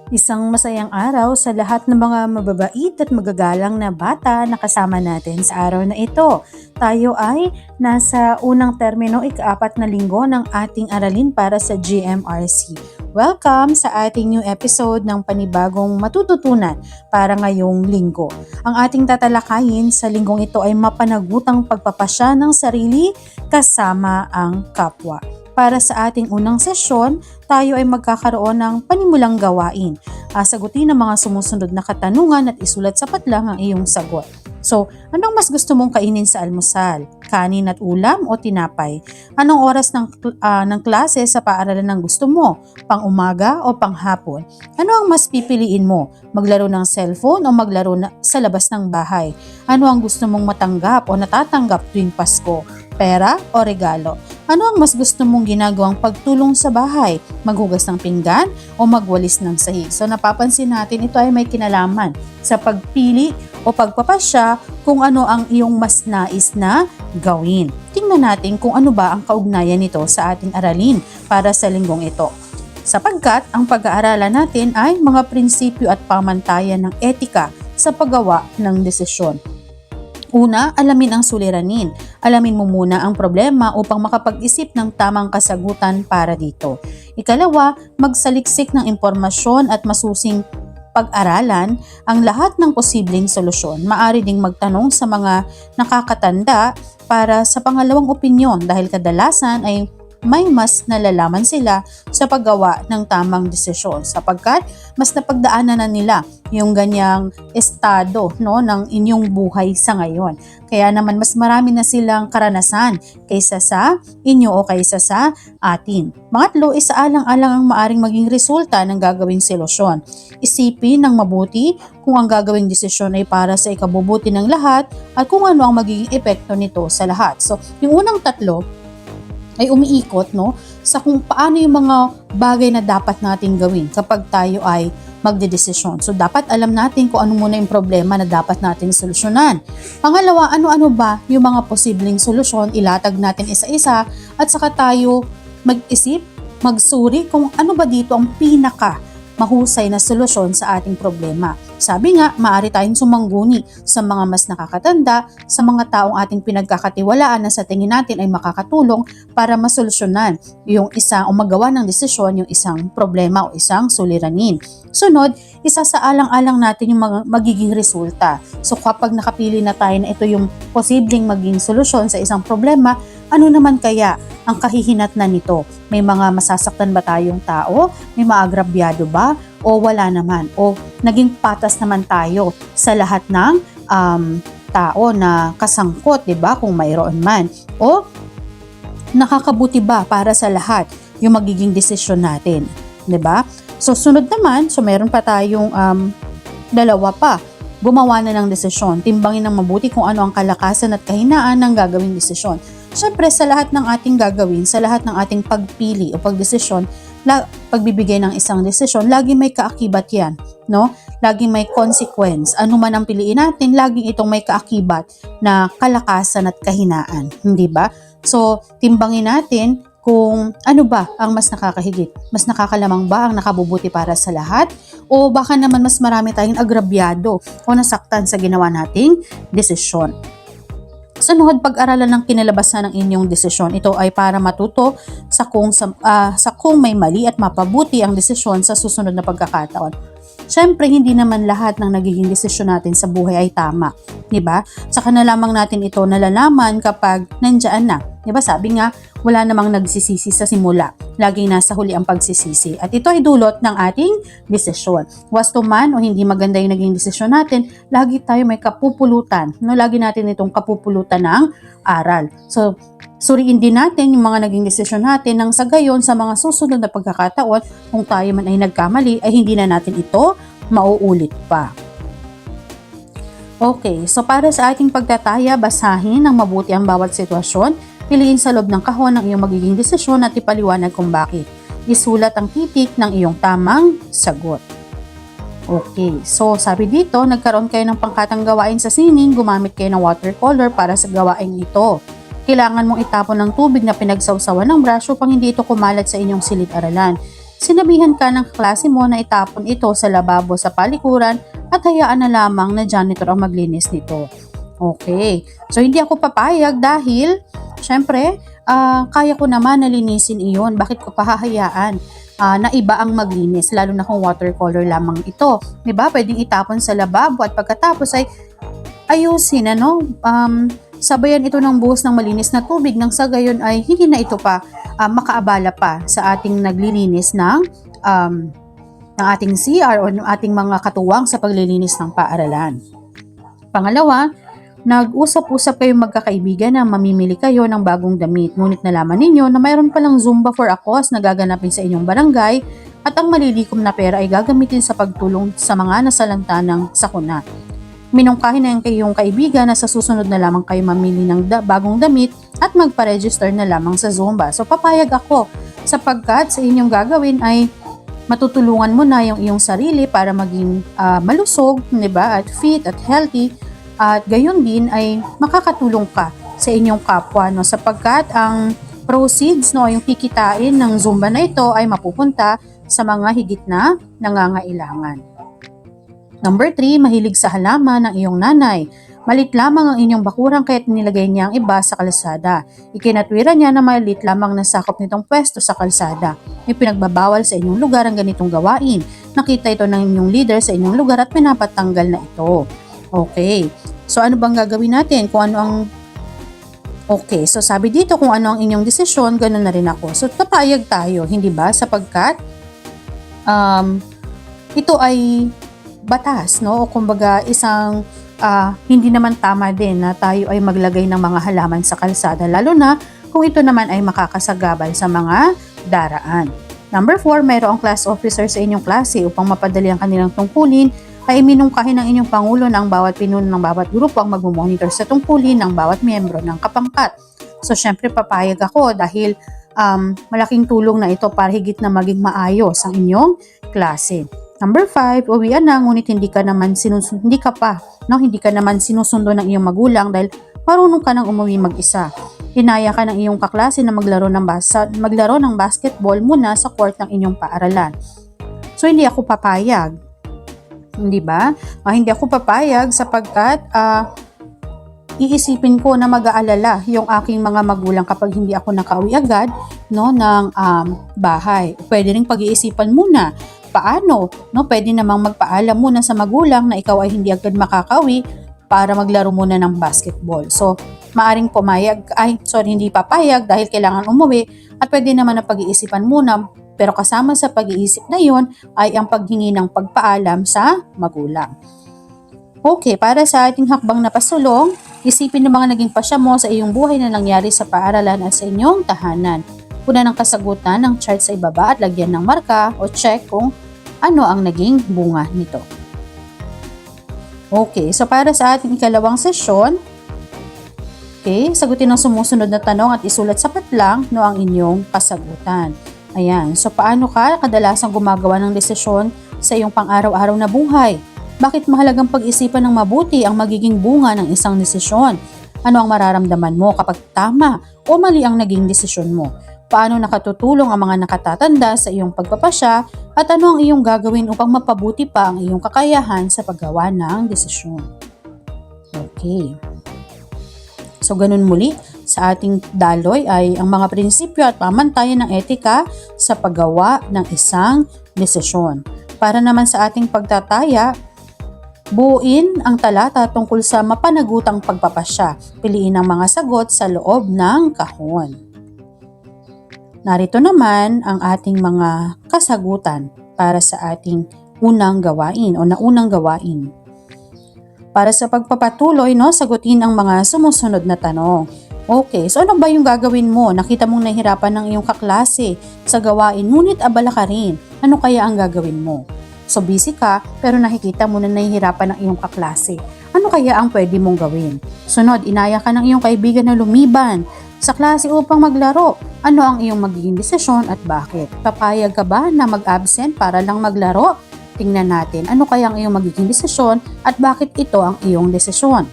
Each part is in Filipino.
Isang masayang araw sa lahat ng mga mababait at magagalang na bata na kasama natin sa araw na ito. Tayo ay nasa unang termino ika-4 na linggo ng ating aralin para sa GMRC. Welcome sa ating new episode ng panibagong matututunan para ngayong linggo. Ang ating tatalakayin sa linggong ito ay mapanagutang pagpapasya ng sarili kasama ang kapwa. Para sa ating unang sesyon, tayo ay magkakaroon ng panimulang gawain. Sagutin ang mga sumusunod na katanungan at isulat sa patlang ang iyong sagot. So, anong mas gusto mong kainin sa almusal? Kanin at ulam o tinapay? Anong oras ng klase sa paaralan ng gusto mo? Pang-umaga o panghapon? Ano ang mas pipiliin mo? Maglaro ng cellphone o maglaro sa labas ng bahay? Ano ang gusto mong matanggap o natatanggap tuwing Pasko? Pera o regalo? Ano ang mas gusto mong ginagawang pagtulong sa bahay? Maghugas ng pinggan o magwalis ng sahig? So napapansin natin ito ay may kinalaman sa pagpili o pagpapasya kung ano ang iyong mas nais na gawin. Tingnan natin kung ano ba ang kaugnayan nito sa ating aralin para sa linggong ito. Sapagkat ang pag-aaralan natin ay mga prinsipyo at pamantayan ng etika sa paggawa ng desisyon. Una, alamin ang suliranin. Alamin mo muna ang problema upang makapag-isip ng tamang kasagutan para dito. Ikalawa, magsaliksik ng impormasyon at masusing pag-aralan ang lahat ng posibleng solusyon. Maaari ding magtanong sa mga nakakatanda para sa pangalawang opinyon dahil kadalasan ay may mas nalalaman sila sa paggawa ng tamang desisyon sapagkat mas napagdaanan na nila yung ganyang estado ng inyong buhay sa ngayon. Kaya naman mas marami na silang karanasan kaysa sa inyo o kaysa sa atin. Pangatlo, isaalang-alang ang maaring maging resulta ng gagawing solusyon. Isipin ng mabuti kung ang gagawing desisyon ay para sa ikabubuti ng lahat at kung ano ang magiging epekto nito sa lahat. So, yung unang tatlo ay umiikot sa kung paano yung mga bagay na dapat nating gawin kapag tayo ay magdedesisyon. So dapat alam natin kung ano muna yung problema na dapat nating solusyonan. Pangalawa, ano-ano ba yung mga posibleng solusyon, ilatag natin isa-isa at saka tayo mag-isip, magsuri kung ano ba dito ang pinaka mahusay na solusyon sa ating problema. Sabi nga, maaari tayong sumangguni sa mga mas nakakatanda, sa mga taong ating pinagkakatiwalaan na sa tingin natin ay makakatulong para masolusyonan yung isang o magawa ng desisyon yung isang problema o isang suliranin. Sunod, isasaalang-alang natin yung mga magiging resulta. So kapag nakapili na tayo na ito yung posibleng maging solusyon sa isang problema, ano naman kaya ang kahihinatnan nito? May mga masasaktan ba tayong tao? May maagrabyado ba? O wala naman? O naging patas naman tayo sa lahat ng tao na kasangkot, diba? Kung mayroon man. O nakakabuti ba para sa lahat yung magiging desisyon natin? Diba? So sunod naman, meron pa tayong dalawa pa. Gumawa na ng desisyon. Timbangin ng mabuti kung ano ang kalakasan at kahinaan ng gagawing desisyon. Siyempre, sa lahat ng ating gagawin, sa lahat ng ating pagpili o pagdesisyon, pagbibigay ng isang desisyon, lagi may kaakibat yan, Lagi may consequence. Ano man ang piliin natin, laging itong may kaakibat na kalakasan at kahinaan, hindi ba? So, timbangin natin kung ano ba ang mas nakakahigit. Mas nakakalamang ba ang nakabubuti para sa lahat? O baka naman mas marami tayong agrabyado o nasaktan sa ginawa nating desisyon. Sunod, pag-aralan ng kinalabasan ng inyong desisyon. Ito ay para matuto sa kung may mali at mapabuti ang desisyon sa susunod na pagkakataon. Siyempre, hindi naman lahat ng nagiging desisyon natin sa buhay ay tama. Diba? Saka na lamang natin ito nalalaman kapag nandiyan na. Diba? Sabi nga, wala namang nagsisisi sa simula. Laging nasa huli ang pagsisisi. At ito ay dulot ng ating desisyon. Wasto man o hindi maganda yung naging desisyon natin, lagi tayo may kapupulutan. Lagi natin itong kapupulutan ng aral. So, suriin din natin yung mga naging desisyon natin nang sa gayon sa mga susunod na pagkakataon, kung tayo man ay nagkamali, ay hindi na natin ito mauulit pa. Okay, so para sa ating pagtataya, basahin ng mabuti ang bawat sitwasyon. Piliin sa loob ng kahon ang iyong magiging desisyon at ipaliwanag kung bakit. Isulat ang titik ng iyong tamang sagot. Okay, so sabi dito, nagkaroon kayo ng pangkatang gawain sa sining, gumamit kayo ng watercolor para sa gawain ito. Kailangan mong itapon ng tubig na pinagsawsawan ng brush upang hindi ito kumalat sa inyong silid-aralan. Sinabihan ka ng klase mo na itapon ito sa lababo sa palikuran at hayaan na lamang na janitor ang maglinis nito. Okay. So, hindi ako papayag dahil, syempre, kaya ko naman na linisin iyon. Bakit ko pahahayaan na iba ang maglinis, lalo na kung watercolor lamang ito? Diba? Pwedeng itapon sa lababo at pagkatapos ay ayusin, sabayan ito ng buhos ng malinis na tubig nang sa gayon ay hindi na ito pa makaabala pa sa ating naglilinis ng ating CR o ng ating mga katuwang sa paglilinis ng paaralan. Pangalawa, nag-usap-usap kayong magkakaibigan na mamimili kayo ng bagong damit, ngunit nalaman ninyo na mayroon palang Zumba for a cause na gaganapin sa inyong barangay at ang malilikom na pera ay gagamitin sa pagtulong sa mga nasalanta ng sakuna. Minungkahin na yung kaibigan na sa susunod na lamang kayo mamili ng bagong damit at magpa-register na lamang sa Zumba. So papayag ako sapagkat sa inyong gagawin ay matutulungan mo na yung iyong sarili para maging malusog, 'di ba? At fit at healthy. At gayon din ay makakatulong ka sa inyong kapwa, no? Sapagkat ang proceeds, no, yung kikitain ng Zumba na ito ay mapupunta sa mga higit na nangangailangan. Number 3, mahilig sa halaman ng iyong nanay. Malit lamang ang inyong bakurang kaya't nilagay niya ang iba sa kalsada. Ikinatwira niya na malit lamang na sakop nitong pwesto sa kalsada. Ipinagbabawal sa inyong lugar ang ganitong gawain. Nakita ito ng inyong leader sa inyong lugar at pinapatanggal na ito. Okay. So ano bang gagawin natin? Okay, so sabi dito kung ano ang inyong desisyon, ganun na rin ako. So papayag tayo, hindi ba? Sapagkat ito ay batas, no? O kumbaga isang hindi naman tama din na tayo ay maglagay ng mga halaman sa kalsada, lalo na kung ito naman ay makakasagabal sa mga daraan. Number 4, mayroong class officer sa inyong klase upang mapadali ang kanilang tungkulin ay minungkahin ng inyong pangulo na ang bawat pinuno ng bawat grupo ang magmumonitor sa tungkulin ng bawat miyembro ng kapangkat. So syempre papayag ako dahil malaking tulong na ito para higit na maging maayos ang inyong klase. Number 5, uwian na ngunit hindi ka naman sinusundo ng iyong magulang dahil marunong ka nang umuwi mag-isa. Hinaya ka ng iyong kaklase na maglaro ng basketball muna sa court ng inyong paaralan. So hindi ako papayag. Hindi ba? Hindi ako papayag sapagkat iisipin ko na mag-aalala yung aking mga magulang kapag hindi ako nakauwi agad, no, ng bahay. Pwede ring pag-iisipan muna. Paano? No, pwede namang magpaalam muna sa magulang na ikaw ay hindi agad makakauwi para maglaro muna ng basketball. So, maaring hindi papayag dahil kailangan umuwi at pwede naman na pag-iisipan muna. Pero kasama sa pag-iisip na yun ay ang paghingi ng pagpaalam sa magulang. Okay, para sa ating hakbang na pasulong, isipin ng mga naging pasya mo sa iyong buhay na nangyari sa paaralan at sa inyong tahanan. Punan ng kasagutan ng chart sa ibaba at lagyan ng marka o check kung ano ang naging bunga nito. Okay, so para sa ating ikalawang sesyon, sagutin ang sumusunod na tanong at isulat sa patlang ang inyong kasagutan. Ayan, so paano ka kadalasang gumagawa ng desisyon sa iyong pang-araw-araw na buhay? Bakit mahalagang pag-isipan ng mabuti ang magiging bunga ng isang desisyon? Ano ang mararamdaman mo kapag tama o mali ang naging desisyon mo? Paano nakatutulong ang mga nakatatanda sa iyong pagpapasya at ano ang iyong gagawin upang mapabuti pa ang iyong kakayahan sa paggawa ng desisyon? Okay. So ganun muli, sa ating daloy ay ang mga prinsipyo at pamantayan ng etika sa paggawa ng isang desisyon. Para naman sa ating pagtataya, buuin ang talata tungkol sa mapanagutang pagpapasya. Piliin ang mga sagot sa loob ng kahon. Narito naman ang ating mga kasagutan para sa ating unang gawain o naunang gawain. Para sa pagpapatuloy, sagutin ang mga sumusunod na tanong. Okay, so ano ba yung gagawin mo? Nakita mong nahihirapan ng iyong kaklase sa gawain, ngunit abala ka rin. Ano kaya ang gagawin mo? So busy ka, pero nakikita mo na nahihirapan ng iyong kaklase. Ano kaya ang pwede mong gawin? Sunod, inaya ka ng iyong kaibigan na lumiban sa klase upang maglaro. Ano ang iyong magiging desisyon at bakit? Papayag ka ba na mag-absent para lang maglaro? Tingnan natin ano kaya ang iyong magiging desisyon at bakit ito ang iyong desisyon.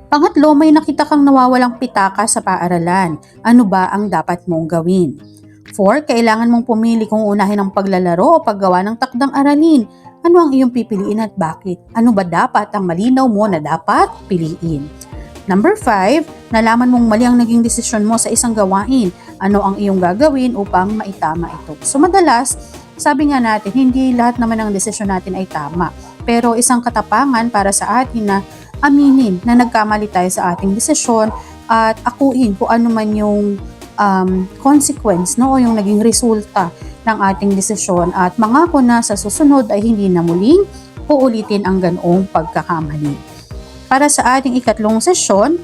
Pangatlo, may nakita kang nawawalang pitaka sa paaralan. Ano ba ang dapat mong gawin? Therefore, kailangan mong pumili kung unahin ang paglalaro o paggawa ng takdang aralin. Ano ang iyong pipiliin at bakit? Ano ba dapat ang malinaw mo na dapat piliin? Number 5, nalaman mong mali ang naging desisyon mo sa isang gawain. Ano ang iyong gagawin upang maitama ito? So madalas, sabi nga natin, hindi lahat naman ng desisyon natin ay tama. Pero isang katapangan para sa atin na aminin na nagkamali tayo sa ating desisyon at akuin kung ano man yung consequence, no, o yung naging resulta ng ating desisyon at mangako na sa susunod ay hindi na muling uulitin ang ganoong pagkakamali. Para sa ating ikatlong sesyon,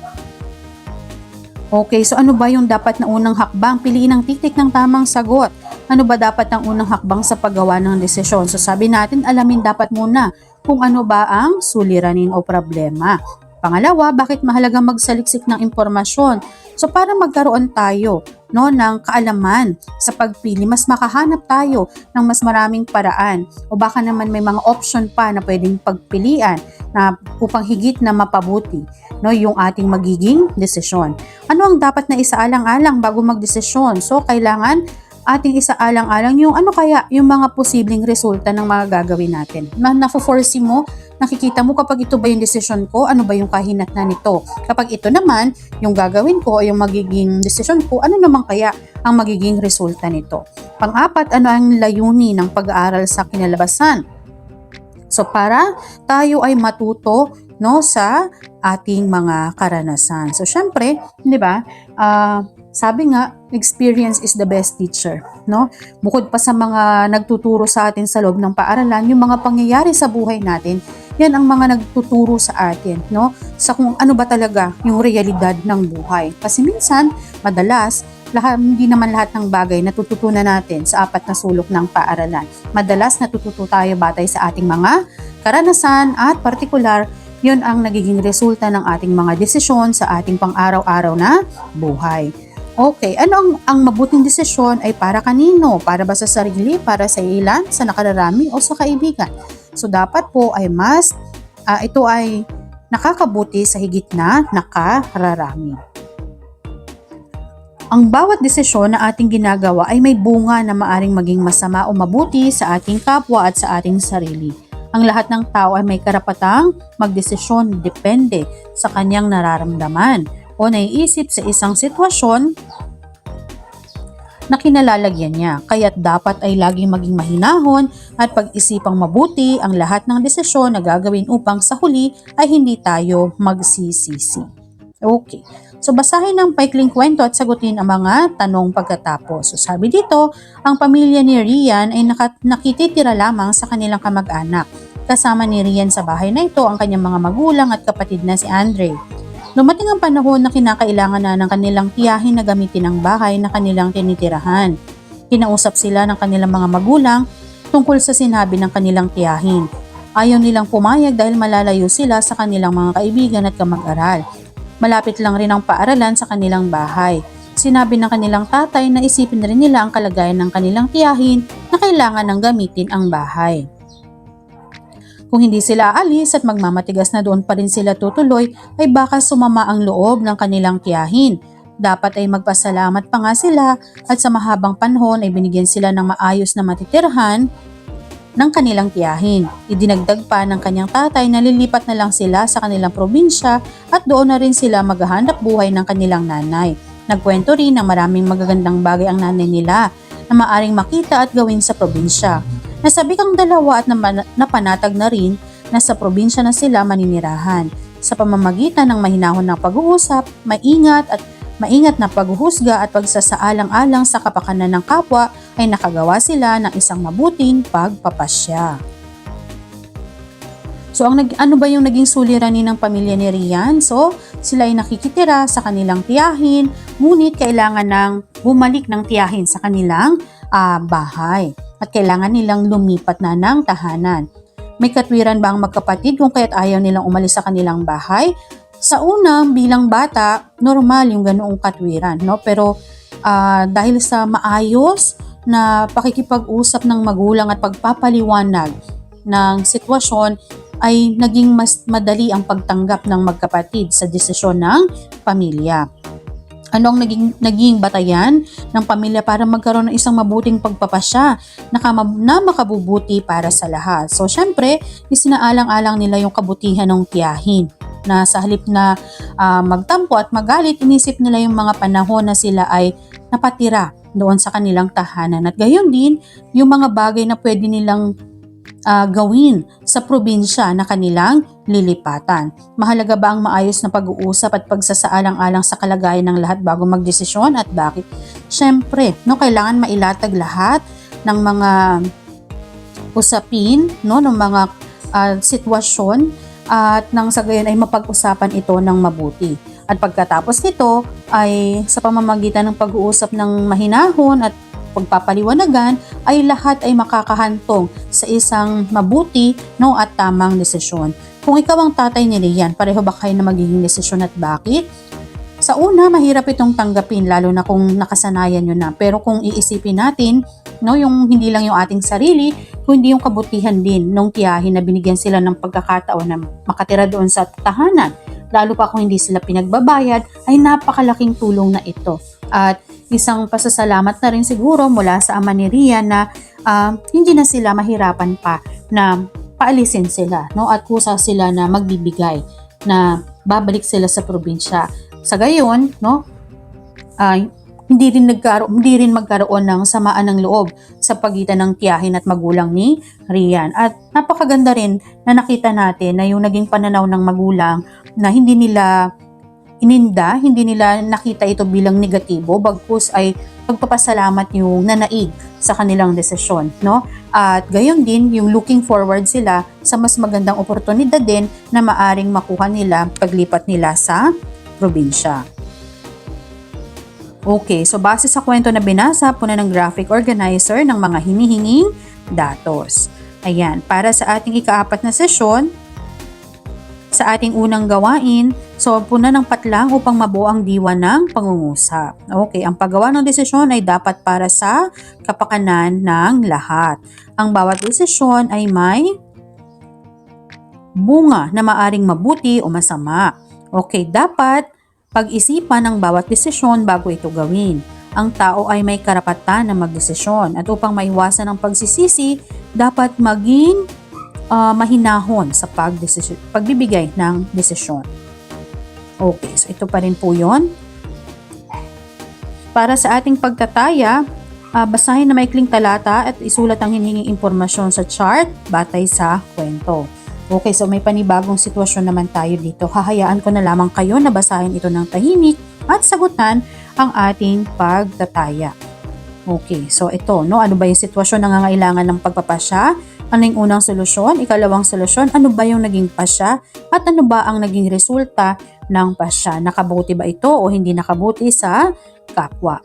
okay, so ano ba yung dapat na unang hakbang? Piliin ang titik ng tamang sagot. Ano ba dapat ang unang hakbang sa paggawa ng desisyon? So sabi natin, alamin dapat muna kung ano ba ang suliranin o problema. Pangalawa, bakit mahalaga magsaliksik ng impormasyon? So para magkaroon tayo, no, ng kaalaman sa pagpili, mas makahanap tayo ng mas maraming paraan o baka naman may mga option pa na pwedeng pagpilian na upang higit na mapabuti, no, yung ating magiging desisyon. Ano ang dapat na isaalang-alang bago magdesisyon? So kailangan ating isaalang-alang yung ano kaya yung mga posibleng resulta ng mga gagawin natin. Na-foresee mo, nakikita mo kapag ito ba yung desisyon ko, ano ba yung kahinatnan nito. Kapag ito naman, yung gagawin ko o yung magiging desisyon ko, ano naman kaya ang magiging resulta nito. Pang-apat, ano ang layunin ng pag-aaral sa kinalabasan? So para tayo ay matuto, no, sa ating mga karanasan. So syempre, 'di ba? Sabi nga, experience is the best teacher, no? Bukod pa sa mga nagtuturo sa atin sa loob ng paaralan, yung mga pangyayari sa buhay natin, yan ang mga nagtuturo sa atin, no? Sa kung ano ba talaga yung realidad ng buhay. Kasi minsan, madalas, hindi naman lahat ng bagay natututunan natin sa apat na sulok ng paaralan. Madalas natututo tayo batay sa ating mga karanasan at partikular, yun ang nagiging resulta ng ating mga desisyon sa ating pang-araw-araw na buhay. Okay, ano ang mabuting desisyon ay para kanino? Para ba sa sarili, para sa ilan, sa nakararami o sa kaibigan? So dapat po ay ito ay nakakabuti sa higit na nakararami. Ang bawat desisyon na ating ginagawa ay may bunga na maaring maging masama o mabuti sa ating kapwa at sa ating sarili. Ang lahat ng tao ay may karapatang magdesisyon depende sa kanyang nararamdaman o naiisip sa isang sitwasyon na kinalalagyan niya. Kaya't dapat ay laging maging mahinahon at pag-isipang mabuti ang lahat ng desisyon na gagawin upang sa huli ay hindi tayo magsisisi. Okay. So basahin ang paikling kwento at sagutin ang mga tanong pagkatapos. So sabi dito, ang pamilya ni Rian ay nakititira lamang sa kanilang kamag-anak. Kasama ni Rian sa bahay na ito ang kanyang mga magulang at kapatid na si Andre. Dumating ang panahon na kinakailangan na ng kanilang tiyahin na gamitin ang bahay na kanilang tinitirahan. Kinausap sila ng kanilang mga magulang tungkol sa sinabi ng kanilang tiyahin. Ayaw nilang pumayag dahil malalayo sila sa kanilang mga kaibigan at kamag-aral. Malapit lang rin ang paaralan sa kanilang bahay. Sinabi ng kanilang tatay na isipin rin nila ang kalagayan ng kanilang tiyahin na kailangan ng gamitin ang bahay. Kung hindi sila aalis at magmamatigas na doon pa rin sila tutuloy, ay baka sumama ang loob ng kanilang tiyahin. Dapat ay magpasalamat pa nga sila at sa mahabang panahon ay binigyan sila ng maayos na matitirhan ng kanilang tiyahin. Idinagdag pa ng kanyang tatay na lilipat na lang sila sa kanilang probinsya at doon na rin sila maghahanap buhay ng kanilang nanay. Nagkwento rin na maraming magagandang bagay ang nanay nila na maaring makita at gawin sa probinsya. Nasabi kang dalawa at napanatag na rin na sa probinsya na sila maninirahan. Sa pamamagitan ng mahinahon na pag-uusap, maingat na paghuhusga at pagsasaalang-alang sa kapakanan ng kapwa ay nakagawa sila ng isang mabuting pagpapasya. So ano ba yung naging suliranin ng pamilya ni Rian? So sila ay nakikitira sa kanilang tiyahin, ngunit kailangan ng bumalik ng tiyahin sa kanilang bahay at kailangan nilang lumipat na ng tahanan. May katwiran ba ang magkapatid kung kaya't ayaw nilang umalis sa kanilang bahay? Sa unang bilang bata, normal yung ganoong katwiran, no? Pero dahil sa maayos na pakikipag-usap ng magulang at pagpapaliwanag ng sitwasyon, ay naging mas madali ang pagtanggap ng magkapatid sa desisyon ng pamilya. Ano ang naging batayan ng pamilya para magkaroon ng isang mabuting pagpapasya na makabubuti para sa lahat. So, syempre, isinaalang-alang nila yung kabutihan ng tiyahin na sa halip na magtampo at magalit, inisip nila yung mga panahon na sila ay napatira doon sa kanilang tahanan. At gayon din, yung mga bagay na pwede nilang gawin sa probinsya na kanilang lilipatan. Mahalaga ba ang maayos na pag-uusap at pagsasaalang-alang sa kalagayan ng lahat bago magdesisyon at bakit? Siyempre, kailangan mailatag lahat ng mga usapin, ng mga sitwasyon at nang sa gayon ay mapag-usapan ito ng mabuti. At pagkatapos nito ay sa pamamagitan ng pag-uusap ng mahinahon at pagpapaliwanagan ay lahat ay makakahantong sa isang mabuti at tamang desisyon. Kung ikaw ang tatay ni Rian, pareho ba kayo na magiging desisyon at bakit? Sa una, mahirap itong tanggapin lalo na kung nakasanayan nyo na. Pero kung iisipin natin, yung hindi lang yung ating sarili, kundi yung kabutihan din nung tiyahin na binigyan sila ng pagkakataon na makatira doon sa tahanan. Lalo pa kung hindi sila pinagbabayad, ay napakalaking tulong na ito. At isang pasasalamat na rin siguro mula sa ama ni Rian na hindi na sila mahirapan pa na paalisin sila, at kusa sila na magbibigay, na babalik sila sa probinsya. Sa gayon, hindi rin magkaroon ng samaan ng loob sa pagitan ng tiyahin at magulang ni Rian. At napakaganda rin na nakita natin na yung naging pananaw ng magulang na hindi nila ininda, hindi nila nakita ito bilang negatibo, bagkus ay pagpapasalamat yung nanaig sa kanilang desisyon, At gayon din, yung looking forward sila sa mas magandang oportunidad din na maaring makuha nila paglipat nila sa probinsya. Okay, so base sa kwento na binasa po na ng graphic organizer ng mga hinihinging datos. Ayan, para sa ating ika-4 na sesyon, sa ating unang gawain, so puna ng patlang upang mabuo ang diwa ng pangungusap. Okay, ang paggawa ng desisyon ay dapat para sa kapakanan ng lahat. Ang bawat desisyon ay may bunga na maaring mabuti o masama. Okay, dapat pag-isipan ang bawat desisyon bago ito gawin. Ang tao ay may karapatan na magdesisyon at upang maiwasan ang pagsisisi, dapat maging mahinahon sa pagbibigay ng desisyon. Okay, so ito pa rin po yun. Para sa ating pagtataya, basahin na maikling talata at isulat ang hinihinging impormasyon sa chart batay sa kwento. Okay, so may panibagong sitwasyon naman tayo dito. Hahayaan ko na lamang kayo na basahin ito ng tahimik at sagutan ang ating pagtataya. Okay, so ito, ano ba yung sitwasyon na nangangailangan ng pagpapasya? Ano yung unang solusyon? Ikalawang solusyon, ano ba yung naging pasya? At ano ba ang naging resulta ng pasya? Nakabuti ba ito o hindi nakabuti sa kapwa?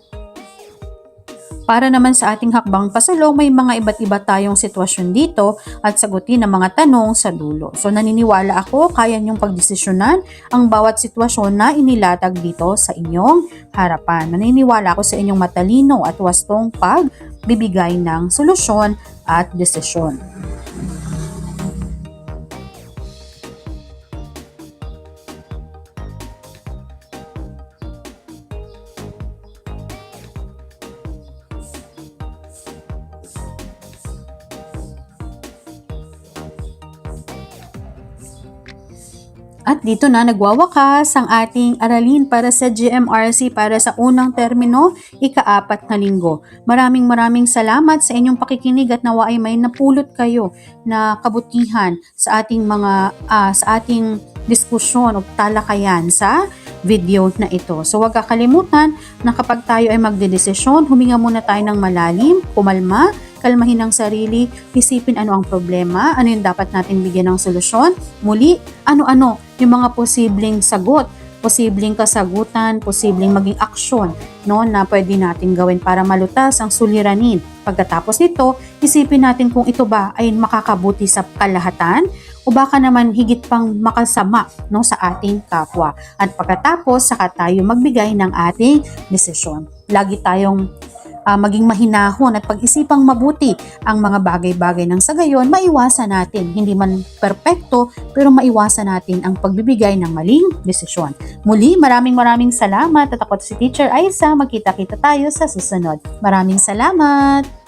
Para naman sa ating hakbang pasulong, may mga iba't iba tayong sitwasyon dito at sagutin ang mga tanong sa dulo. So naniniwala ako, kaya niyong pagdesisyonan ang bawat sitwasyon na inilatag dito sa inyong harapan. Naniniwala ako sa inyong matalino at wastong pagbibigay ng solusyon at desisyon. At dito na nagwawakas ang ating aralin para sa GMRC para sa unang termino, ika-4 na linggo. Maraming salamat sa inyong pakikinig at nawa ay may napulot kayo na kabutihan sa ating sa ating diskusyon o talakayan sa video na ito. So huwag kakalimutan na kapag tayo ay magdedesisyon, huminga muna tayo ng malalim, kumalma, kalmahin ang sarili, isipin ano ang problema, ano yung dapat natin bigyan ng solusyon. Muli, ano-ano yung mga posibleng sagot, posibleng kasagutan, posibleng maging aksyon na pwede natin gawin para malutas ang suliranin. Pagkatapos nito, isipin natin kung ito ba ay makakabuti sa kalahatan o baka naman higit pang makasama sa ating kapwa. At pagkatapos, saka tayo magbigay ng ating desisyon. Lagi tayong maging mahinahon at pag-isipang mabuti ang mga bagay-bagay nang sa gayon maiwasan natin, hindi man perpekto pero maiwasan natin ang pagbibigay ng maling desisyon. Muli, maraming salamat at ako si Teacher Aiza. Magkita-kita tayo sa susunod. Maraming salamat!